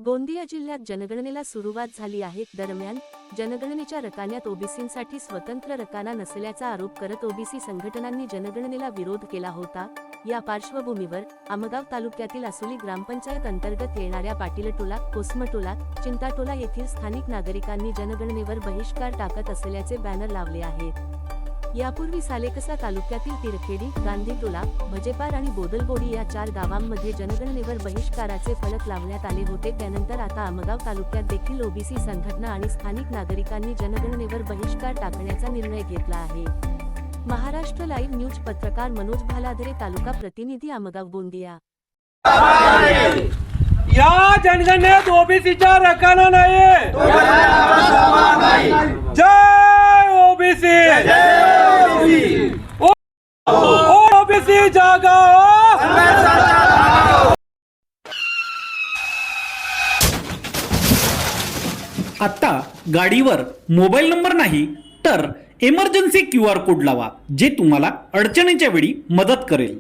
गोंदिया जिल्ह्यात जनगणनेला सुरुवात झाली आहे. दरम्यान जनगणनेच्या रकान्यात ओबीसींसाठी स्वतंत्र रकाना नसल्याचा आरोप करत ओबीसी संघटनांनी जनगणनेला विरोध केला होता. या पार्श्वभूमीवर आमगाव तालुक्यातील आसुली ग्रामपंचायत अंतर्गत येणाऱ्या पाटीलटोला, कोसमटोला, चिंताटोला येथील स्थानिक नागरिकांनी जनगणनेवर बहिष्कार टाकत असल्याचे बॅनर लावले आहेत. यापूर्वी सालेकसा तालुक्यातील तिरखेडी, गांधीटोला, भजेपार आणि बोदलबोडी या 4 गावांमध्ये जनगणनेवर बहिष्काराचे फलक लावण्यात आले होते. त्यानंतर आता आमगाव तालुक्यात देखील ओबीसी संघटना आणि स्थानिक नागरिकांनी जनगणनेवर बहिष्कार टाकण्याचा निर्णय घेतला आहे. महाराष्ट्र लाईव्ह न्यूज पत्रकार मनोज भालाधरे, तालुका प्रतिनिधी आमगाव, गोंदिया. या जनगणनेत ओबीसीचा रकाना नाही. जय ओबीसी, ओबीसी जागा. आता गाडीवर मोबाईल नंबर नाही तर इमर्जन्सी QR कोड लावा, जे तुम्हाला अडचणीच्या वेळी मदत करेल.